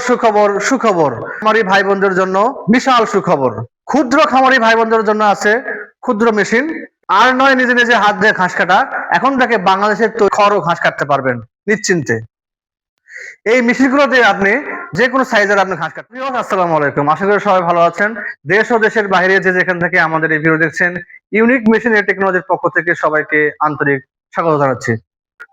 সুখবর সুখবর খামারি ভাই বোনদের জন্য বিশাল সুখবর। ক্ষুদ্র খামারি ভাই বোনদের জন্য আছে ক্ষুদ্র মেশিন। আর নয় নিজে নিজে হাত দিয়ে ঘাস কাটা, এখন থেকে বাংলাদেশের খড় ঘাস কাটতে পারবেন নিশ্চিন্তে। এই মেশিনগুলো দিয়ে আপনি যে কোনো সাইজের আপনি ঘাস কাটতে। আসসালামু আলাইকুম, আশা করি সবাই ভালো আছেন। দেশ ও দেশের বাইরে যে যেখান থেকে আমাদের এই ভিডিও দেখছেন, ইউনিক মেশিন টেকনোলজির পক্ষ থেকে সবাইকে আন্তরিক স্বাগত জানাচ্ছি।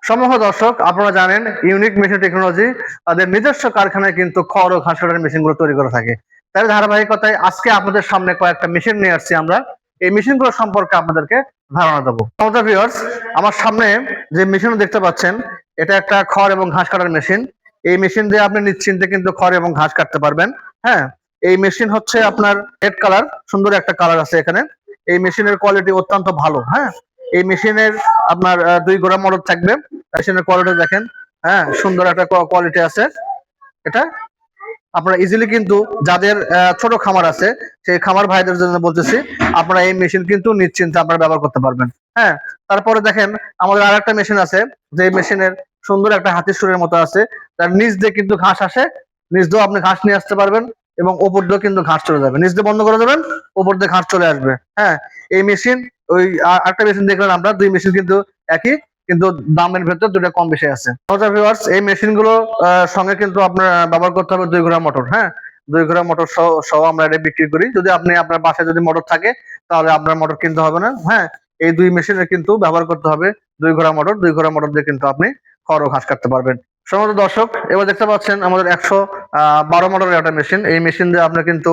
সম্মানিত দর্শক, আপনারা জানেন ইউনিক মেশিন টেকনোলজি তাদের নিজস্ব কারখানায় কিন্তু খড় ও ঘাস কাটার মেশিনগুলো তৈরি করে থাকে। তার ধারাবাহিকতায় আজকে আপনাদের সামনে কয়েকটা মেশিন নিয়ে আসছি আমরা। এই মেশিনগুলো সম্পর্কে আপনাদেরকে ধারণা দেবো। ভিউয়ার্স, আমার সামনে যে মেশিন দেখতে পাচ্ছেন, এটা একটা খড় এবং ঘাস কাটার মেশিন। এই মেশিন দিয়ে আপনি নিশ্চিন্তে কিন্তু খড় এবং ঘাস কাটতে পারবেন। হ্যাঁ, এই মেশিন হচ্ছে আপনার রেড কালার, সুন্দর একটা কালার আছে এখানে। এই মেশিনের কোয়ালিটি অত্যন্ত ভালো। হ্যাঁ, এই মেশিনের আপনার 2 গোড়া মোটর থাকবে। মেশিনের কোয়ালিটি দেখেন, হ্যাঁ সুন্দর একটা কোয়ালিটি আছে। এটা আপনারা ইজিলি কিন্তু যাদের ছোট খামার আছে সেই খামার ভাইদের জন্য বলতেছি, আপনারা এই মেশিন কিন্তু নিশ্চিন্তে আপনারা ব্যবহার করতে পারবেন। হ্যাঁ, তারপরে দেখেন আমাদের আর একটা মেশিন আছে, যে মেশিনের সুন্দর একটা হাতির সুরের মতো আছে। তার নিচ দিয়ে কিন্তু ঘাস আসে, নিচ দিয়েও আপনি ঘাস নিয়ে আসতে পারবেন এবং ওপর দিয়েও কিন্তু ঘাস চলে যাবে। নিচ দিয়ে বন্ধ করে দেবেন, ওপর দিয়ে ঘাস চলে আসবে। হ্যাঁ, এই মেশিন ওই একটা মেশিন দেখলেন আমরা, 2 মেশিন কিন্তু একই, কিন্তু দামের ভেতর দুটো কম বেশি আছে। এই মেশিন গুলো সঙ্গে কিন্তু আপনার ব্যবহার করতে হবে 2 ঘোড়া মোটর। হ্যাঁ, 2 ঘোড়া মোটর সহ আমরা এটা বিক্রি করি। যদি আপনি আপনার বাসায় যদি মোটর থাকে তাহলে আপনার মোটর কিনতে হবে না। হ্যাঁ, এই 2 মেশিনে কিন্তু ব্যবহার করতে হবে 2 ঘোড়া মোটর। 2 ঘোড়া মোটর দিয়ে কিন্তু আপনি খড় ও ঘাস কাটতে পারবেন। সম্মানিত দর্শক, এবার দেখতে পাচ্ছেন আমাদের 112 মোটরের একটা মেশিন। এই মেশিন দিয়ে আপনি কিন্তু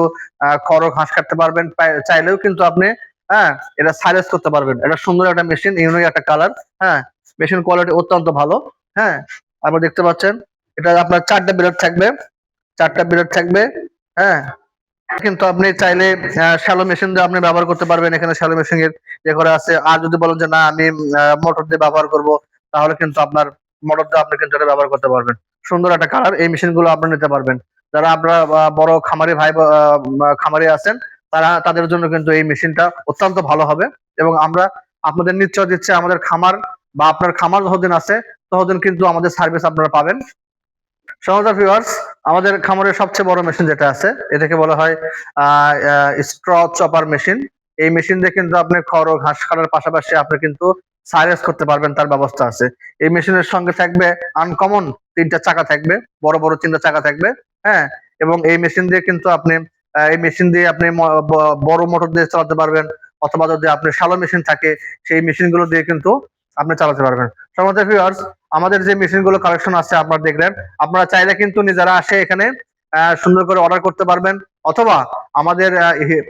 খড় ও ঘাস কাটতে পারবেন। চাইলেও কিন্তু আপনি এটা সাইলেজ করতে পারবেন। এটা সুন্দর একটা মেশিন, ইউনিক একটা কালার। হ্যাঁ, মেশিন কোয়ালিটি অত্যন্ত ভালো। হ্যাঁ, আপনারা দেখতে পাচ্ছেন এটা আপনার 4টা ব্লেড থাকবে, 4টা ব্লেড থাকবে। হ্যাঁ, কিন্তু আপনি চাইলে শ্যালো মেশিন দিয়ে আপনি ব্যবহার করতে পারবেন। এখানে শ্যালো মেশিন এর ইয়ে করা আছে। আর যদি বলেন যে না আমি মোটর দিয়ে ব্যবহার করব, তাহলে কিন্তু আপনার মোটর দিয়ে আপনি কিন্তু এটা ব্যবহার করতে পারবেন। সুন্দর একটা কালার। এই মেশিন গুলো আপনি নিতে পারবেন। যারা আপনারা বড় খামারি ভাই খামারি আছেন, তাদের জন্য কিন্তু এই মেশিনটা অত্যন্ত ভালো হবে। এবং আমরা আপনাদের নিশ্চয় দিচ্ছে, আমাদের খামার বা আপনার খামার যতদিন আছে ততদিন কিন্তু আমাদের সার্ভিস আপনারা পাবেন। সমাজা ভিউয়ার্স, আমাদের খামারের সবচেয়ে বড় মেশিন যেটা আছে, এটাকে বলা হয় স্ট্র চপার মেশিন। এই মেশিন দিয়ে কিন্তু আপনি খড় ও ঘাস কাটার পাশাপাশি আপনি কিন্তু সাইলেজ করতে পারবেন, তার ব্যবস্থা আছে। এই মেশিনের সঙ্গে থাকবে আনকমন 3টা চাকা থাকবে, বড় বড় 3টা চাকা থাকবে। হ্যাঁ, এবং এই মেশিন দিয়ে কিন্তু আপনি বড় মোটর দিয়ে চালাতে পারবেন, অথবা যদি আপনার শ্যালো মেশিন থাকে সেই মেশিন গুলো দিয়ে কিন্তু আপনি চালাতে পারবেন। সমাজা ভিউয়ার্স, আমাদের যে মেশিন গুলো কালেকশন আছে আপনারা দেখলেন। আপনারা চাইলে কিন্তু নিজেরা আসে এখানে সুন্দর করে অর্ডার করতে পারবেন, অথবা আমাদের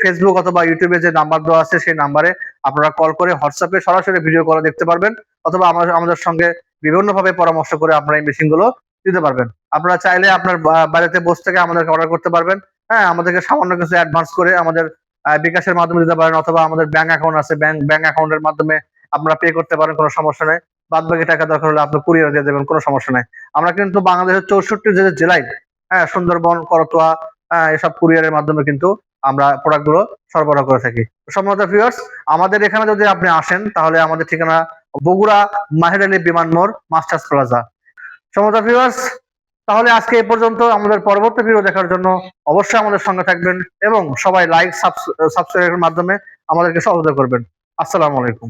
ফেসবুক অথবা ইউটিউবে যে নাম্বার দেওয়া আছে সেই নাম্বারে আপনারা কল করে হোয়াটসঅ্যাপে সরাসরি ভিডিও কলে দেখতে পারবেন, অথবা আমাদের সঙ্গে বিভিন্নভাবে পরামর্শ করে আপনারা এই মেশিন গুলো দিতে পারবেন। আপনারা চাইলে আপনার বাড়িতে বসে থেকে আমাদেরকে অর্ডার করতে পারবেন। হ্যাঁ, আমাদেরকে সামান্য কিছু অ্যাডভান্স করে আমাদের বিকাশের মাধ্যমে দিতে পারেন, অথবা আমাদের ব্যাংক অ্যাকাউন্ট আছে, ব্যাংক অ্যাকাউন্টের মাধ্যমে আপনারা পে করতে পারেন, কোনো সমস্যা নেই। বাদ বাকি টাকা দরকার হলে আপনি কুরিয়ার দিয়ে দেবেন, কোনো সমস্যা নাই। আমরা কিন্তু বাংলাদেশের 64 জেলায়, হ্যাঁ সুন্দরবন, করতোয়া, এসব কুরিয়ারের মাধ্যমে কিন্তু আমরা প্রোডাক্ট গুলো সরবরাহ করে থাকি। সম্মানিত ভিউয়ার্স, আমাদের এখানে যদি আপনি আসেন তাহলে আমাদের ঠিকানা বগুড়া মাহের আলী বিমান মোড়, মাস্টার্স প্লাজা। সম্মানিত ভিউয়ার্স, তাহলে আজকে এই পর্যন্ত। আমাদের পরবর্তী ভিডিও দেখার জন্য অবশ্যই আমাদের সঙ্গে থাকবেন এবং সবাই লাইক সাবস্ক্রাইবের মাধ্যমে আমাদেরকে সহযোগিতা করবেন। আসসালামু আলাইকুম।